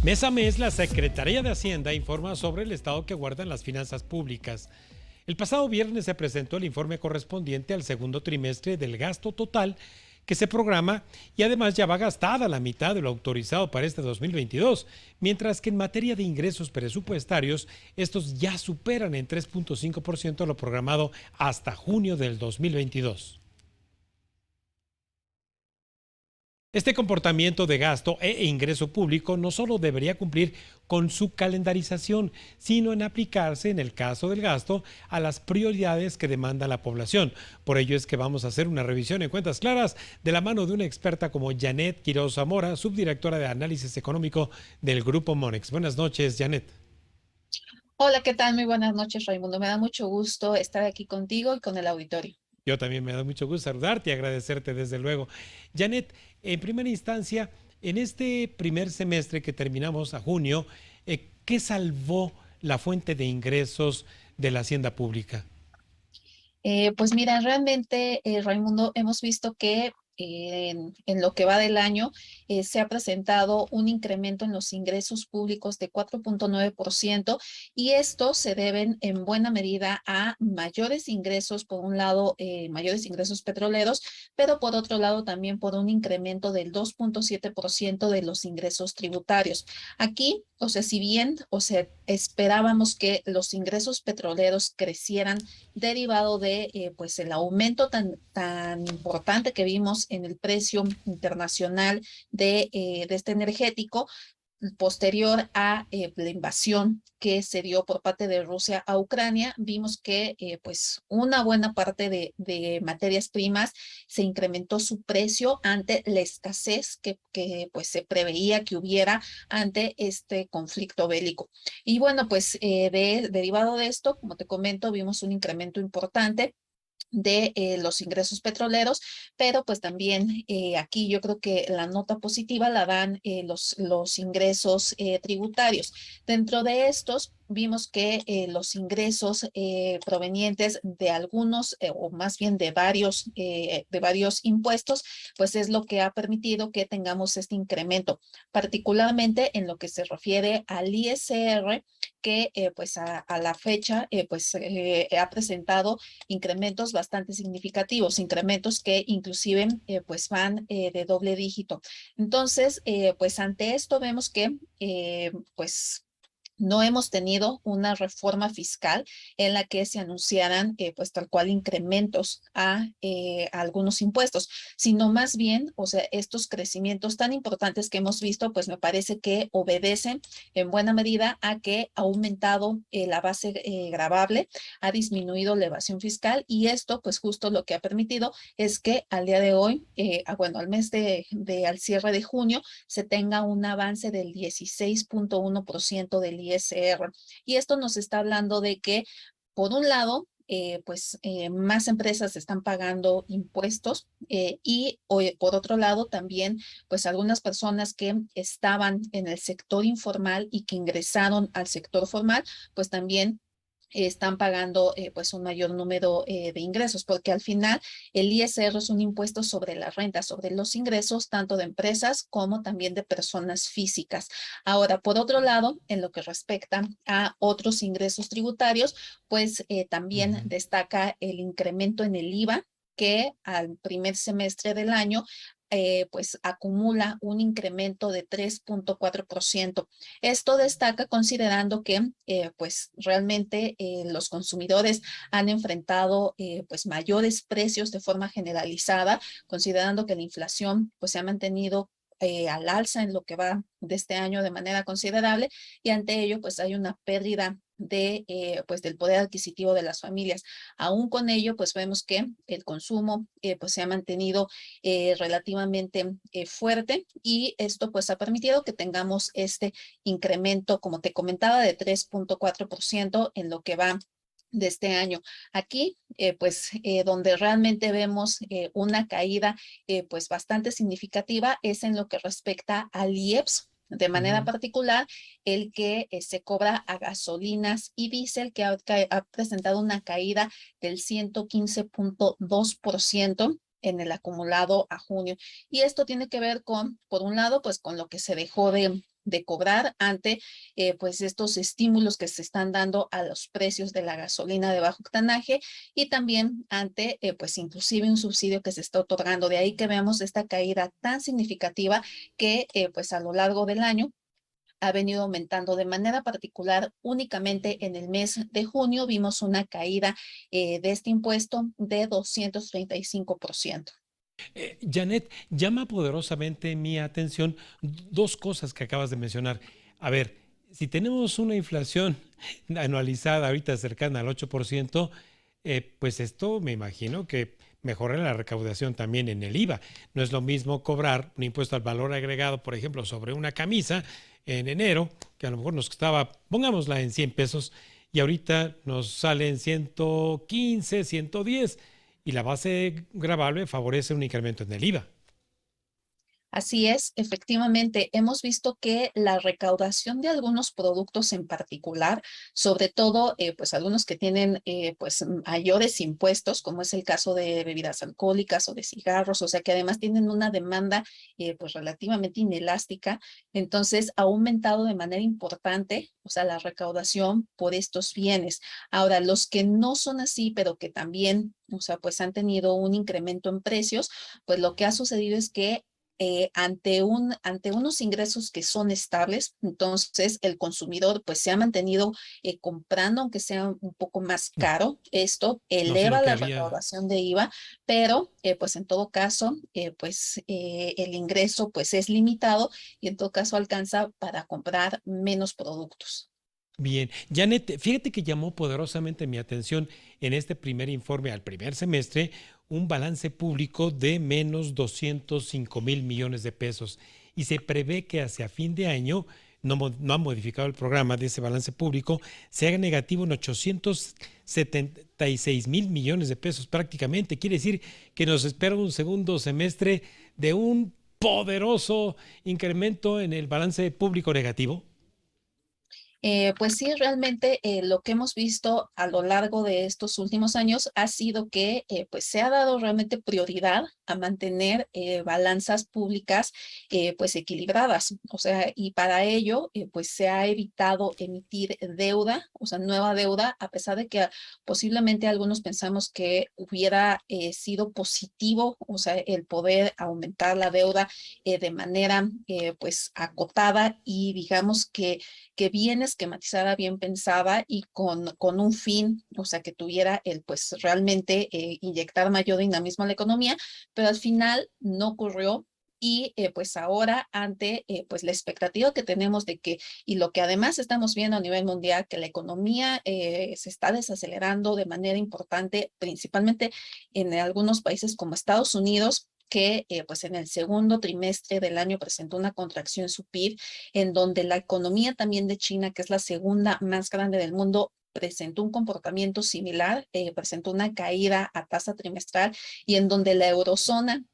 Mes a mes, la Secretaría de Hacienda informa sobre el estado que guardan las finanzas públicas. El pasado viernes se presentó el informe correspondiente al segundo trimestre del gasto total que se programa y además ya va gastada la mitad de lo autorizado para este 2022, mientras que en materia de ingresos presupuestarios, estos ya superan en 3.5% lo programado hasta junio del 2022. Este comportamiento de gasto e ingreso público no solo debería cumplir con su calendarización, sino en aplicarse, en el caso del gasto, a las prioridades que demanda la población. Por ello es que vamos a hacer una revisión en cuentas claras de la mano de una experta como Janet Quiroz Zamora, subdirectora de análisis económico del Grupo Monex. Buenas noches, Janet. Hola, ¿qué tal? Muy buenas noches, Raimundo. Me da mucho gusto estar aquí contigo y con el auditorio. Yo también me da mucho gusto saludarte y agradecerte desde luego. Janet, en primera instancia, en este primer semestre que terminamos a junio, ¿qué salvó la fuente de ingresos de la hacienda pública? Pues mira, realmente, Raimundo, hemos visto que en lo que va del año se ha presentado un incremento en los ingresos públicos de 4.9% y esto se deben en buena medida a mayores ingresos, por un lado, mayores ingresos petroleros, pero por otro lado también por un incremento del 2.7% de los ingresos tributarios. Aquí, o sea, si bien, o sea, esperábamos que los ingresos petroleros crecieran derivado de pues el aumento tan importante que vimos en el precio internacional de este energético posterior a la invasión que se dio por parte de Rusia a Ucrania, vimos que pues una buena parte de materias primas se incrementó su precio ante la escasez que pues se preveía que hubiera ante este conflicto bélico. Y bueno, pues derivado de esto, como te comento, vimos un incremento importante de los ingresos petroleros, pero pues también aquí yo creo que la nota positiva la dan los ingresos tributarios. Dentro de estos vimos que los ingresos provenientes de algunos o más bien de varios impuestos, pues es lo que ha permitido que tengamos este incremento, particularmente en lo que se refiere al ISR, que pues a la fecha pues ha presentado incrementos bastante significativos, incrementos que inclusive pues van de doble dígito. Entonces, pues ante esto vemos que pues no hemos tenido una reforma fiscal en la que se anunciaran pues tal cual incrementos a algunos impuestos, sino más bien, o sea, estos crecimientos tan importantes que hemos visto, pues me parece que obedecen en buena medida a que ha aumentado la base gravable, ha disminuido la evasión fiscal y esto pues justo lo que ha permitido es que al día de hoy, bueno, al mes al cierre de junio, se tenga un avance del 16.1% del ISR. Y esto nos está hablando de que, por un lado, pues más empresas están pagando impuestos y por otro lado también pues algunas personas que estaban en el sector informal y que ingresaron al sector formal pues también están pagando pues un mayor número de ingresos, porque al final el ISR es un impuesto sobre la renta, sobre los ingresos tanto de empresas como también de personas físicas. Ahora, por otro lado, en lo que respecta a otros ingresos tributarios, pues Uh también -huh. destaca el incremento en el IVA que al primer semestre del año pues acumula un incremento de 3.4%. Esto destaca considerando que pues realmente los consumidores han enfrentado pues mayores precios de forma generalizada, considerando que la inflación pues se ha mantenido al alza en lo que va de este año de manera considerable y ante ello pues hay una pérdida pues del poder adquisitivo de las familias. Aún con ello pues vemos que el consumo pues se ha mantenido relativamente fuerte y esto pues ha permitido que tengamos este incremento, como te comentaba, de 3.4% en lo que va de este año. Aquí, pues, donde realmente vemos una caída, pues, bastante significativa es en lo que respecta al IEPS, de Uh manera -huh. particular, el que se cobra a gasolinas y diésel, que ha presentado una caída del 115.2% en el acumulado a junio. Y esto tiene que ver con, por un lado, pues con lo que se dejó de cobrar ante pues estos estímulos que se están dando a los precios de la gasolina de bajo octanaje y también ante pues inclusive un subsidio que se está otorgando. De ahí que veamos esta caída tan significativa que pues a lo largo del año ha venido aumentando de manera particular. Únicamente en el mes de junio vimos una caída de este impuesto de 235%. Janet, llama poderosamente mi atención dos cosas que acabas de mencionar. A ver, si tenemos una inflación anualizada ahorita cercana al 8%, pues esto me imagino que mejora la recaudación también en el IVA. No es lo mismo cobrar un impuesto al valor agregado, por ejemplo, sobre una camisa en enero, que a lo mejor nos costaba, pongámosla en 100 pesos, y ahorita nos sale en 115, 110 y la base gravable favorece un incremento en el IVA. Así es, efectivamente, hemos visto que la recaudación de algunos productos en particular, sobre todo, pues algunos que tienen pues mayores impuestos, como es el caso de bebidas alcohólicas o de cigarros, o sea que además tienen una demanda pues relativamente inelástica, entonces ha aumentado de manera importante, o sea, la recaudación por estos bienes. Ahora, los que no son así, pero que también, o sea, pues han tenido un incremento en precios, pues lo que ha sucedido es que ante unos ingresos que son estables, entonces el consumidor pues se ha mantenido comprando, aunque sea un poco más No, caro. Esto no, sino eleva que la había. recaudación de IVA, pero pues en todo caso, pues el ingreso pues es limitado y en todo caso alcanza para comprar menos productos. Bien, Janet, fíjate que llamó poderosamente mi atención en este primer informe al primer semestre un balance público de menos 205,000 millones de pesos y se prevé que hacia fin de año, no ha modificado el programa de ese balance público, se haga negativo en 876,000 millones de pesos prácticamente. Quiere decir que nos espera un segundo semestre de un poderoso incremento en el balance público negativo. Pues sí, realmente lo que hemos visto a lo largo de estos últimos años ha sido que pues se ha dado realmente prioridad a mantener balanzas públicas pues equilibradas. O sea, y para ello pues se ha evitado emitir deuda, o sea, nueva deuda, a pesar de que posiblemente algunos pensamos que hubiera sido positivo, o sea, el poder aumentar la deuda de manera pues acotada y digamos que bien esquematizada, bien pensada y con un fin, o sea, que tuviera el, pues realmente inyectar mayor dinamismo a la economía, pero al final no ocurrió. Y pues ahora ante pues la expectativa que tenemos de que, y lo que además estamos viendo a nivel mundial, que la economía se está desacelerando de manera importante, principalmente en algunos países como Estados Unidos, que pues en el segundo trimestre del año presentó una contracción en su PIB, en donde la economía también de China, que es la segunda más grande del mundo, presentó un comportamiento similar, presentó una caída a tasa trimestral y en donde la eurozona,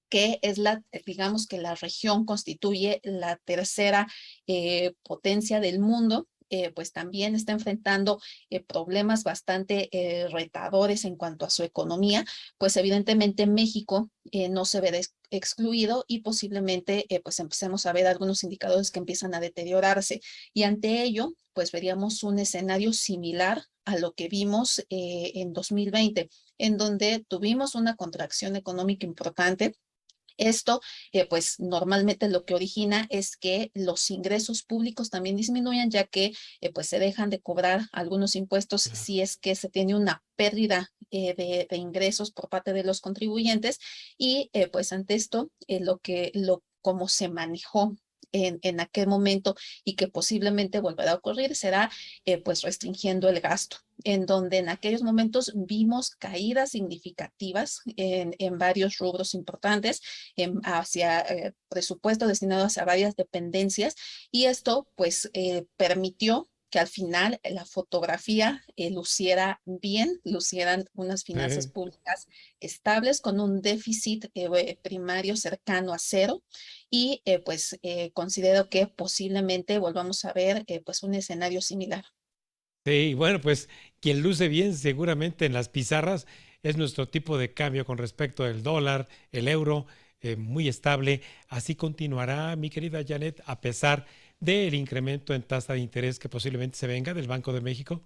que es la, digamos que la región constituye la tercera potencia del mundo, pues también está enfrentando problemas bastante retadores en cuanto a su economía, pues evidentemente México no se ve excluido y posiblemente pues empecemos a ver algunos indicadores que empiezan a deteriorarse y ante ello pues veríamos un escenario similar a lo que vimos en 2020, en donde tuvimos una contracción económica importante. Esto, pues normalmente lo que origina es que los ingresos públicos también disminuyan, ya que pues se dejan de cobrar algunos impuestos Claro. si es que se tiene una pérdida de ingresos por parte de los contribuyentes y pues ante esto, como se manejó en aquel momento y que posiblemente volverá a ocurrir, será pues restringiendo el gasto, en donde en aquellos momentos vimos caídas significativas en varios rubros importantes, hacia presupuesto destinado hacia varias dependencias, y esto pues permitió que al final la fotografía luciera bien, lucieran unas finanzas Eh, públicas estables con un déficit primario cercano a cero y pues considero que posiblemente volvamos a ver pues un escenario similar. Sí, bueno, pues quien luce bien seguramente en las pizarras es nuestro tipo de cambio con respecto al dólar, el euro, muy estable. Así continuará, mi querida Janet, a pesar del incremento en tasa de interés que posiblemente se venga del Banco de México?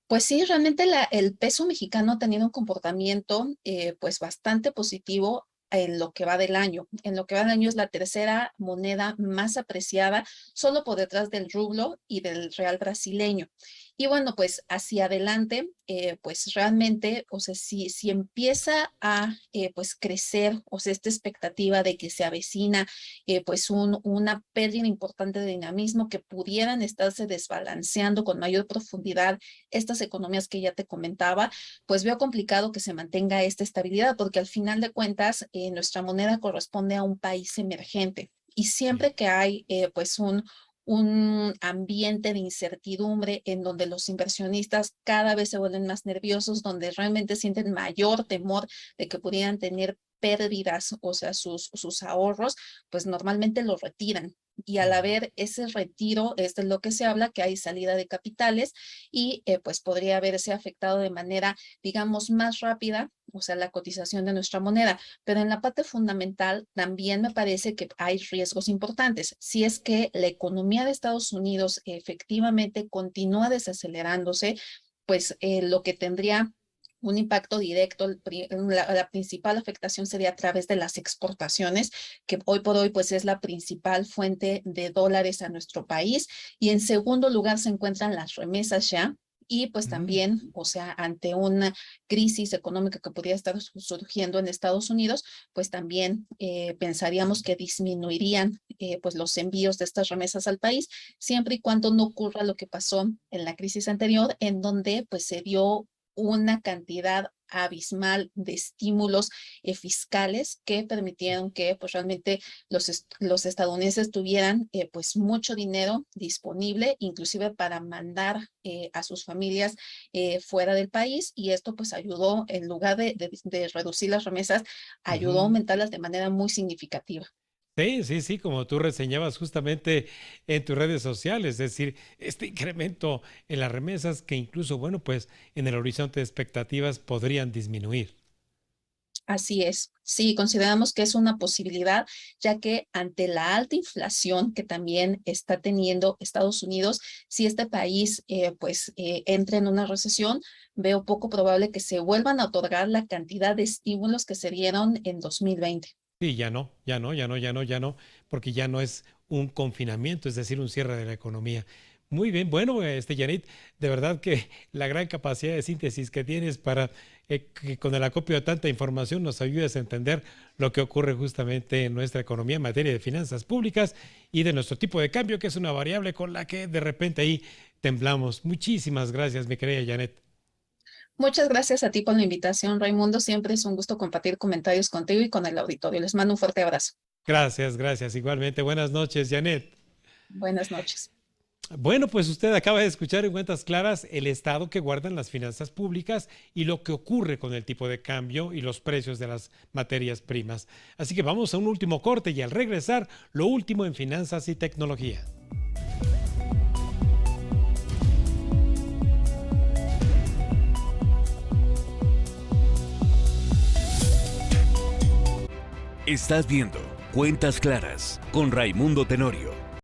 Pues sí, realmente el peso mexicano ha tenido un comportamiento pues bastante positivo en lo que va del año. En lo que va del año es la tercera moneda más apreciada, solo por detrás del rublo y del real brasileño. Y bueno, pues hacia adelante, pues realmente, o sea, si empieza a pues crecer, o sea, esta expectativa de que se avecina pues una pérdida importante de dinamismo, que pudieran estarse desbalanceando con mayor profundidad estas economías que ya te comentaba, pues veo complicado que se mantenga esta estabilidad, porque al final de cuentas nuestra moneda corresponde a un país emergente. Y Sí. siempre que hay pues un ambiente de incertidumbre en donde los inversionistas cada vez se vuelven más nerviosos, donde realmente sienten mayor temor de que pudieran tener pérdidas, o sea, sus ahorros, pues normalmente los retiran. Y al Ujú. haber ese retiro, es de lo que se habla, que hay salida de capitales y pues podría haberse afectado de manera, digamos, más rápida, o sea, la cotización de nuestra moneda. Pero en la parte fundamental también me parece que hay riesgos importantes. Si es que la economía de Estados Unidos efectivamente continúa desacelerándose, pues lo que tendría un impacto directo, la principal afectación sería a través de las exportaciones, que hoy por hoy pues es la principal fuente de dólares a nuestro país. Y en segundo lugar se encuentran las remesas ya. Y pues Mm. también, o sea, ante una crisis económica que podría estar surgiendo en Estados Unidos, pues también pensaríamos que disminuirían pues los envíos de estas remesas al país, siempre y cuando no ocurra lo que pasó en la crisis anterior, en donde pues se dio una cantidad abismal de estímulos fiscales que permitieron que pues realmente los estadounidenses tuvieran pues mucho dinero disponible, inclusive para mandar a sus familias fuera del país, y esto pues ayudó, en lugar de reducir las remesas, ayudó a Ujú. aumentarlas de manera muy significativa. Sí, sí, sí, como tú reseñabas justamente en tus redes sociales, es decir, este incremento en las remesas que incluso, bueno, pues en el horizonte de expectativas podrían disminuir. Así es, sí, consideramos que es una posibilidad, ya que ante la alta inflación que también está teniendo Estados Unidos, si este país entra en una recesión, veo poco probable que se vuelvan a otorgar la cantidad de estímulos que se dieron en 2020. Sí, ya no, ya no, ya no, ya no, ya no, porque ya no es un confinamiento, es decir, un cierre de la economía. Muy bien, bueno, Yanit, de verdad que la gran capacidad de síntesis que tienes para que con el acopio de tanta información nos ayudes a entender lo que ocurre justamente en nuestra economía en materia de finanzas públicas y de nuestro tipo de cambio, que es una variable con la que de repente ahí temblamos. Muchísimas gracias, mi querida Janet. Muchas gracias a ti por la invitación, Raimundo. Siempre es un gusto compartir comentarios contigo y con el auditorio. Les mando un fuerte abrazo. Gracias, gracias. Igualmente, buenas noches, Janet. Buenas noches. Bueno, pues usted acaba de escuchar en cuentas claras el estado que guardan las finanzas públicas y lo que ocurre con el tipo de cambio y los precios de las materias primas. Así que vamos a un último corte y al regresar, lo último en finanzas y tecnología. Estás viendo Cuentas Claras con Raimundo Tenorio.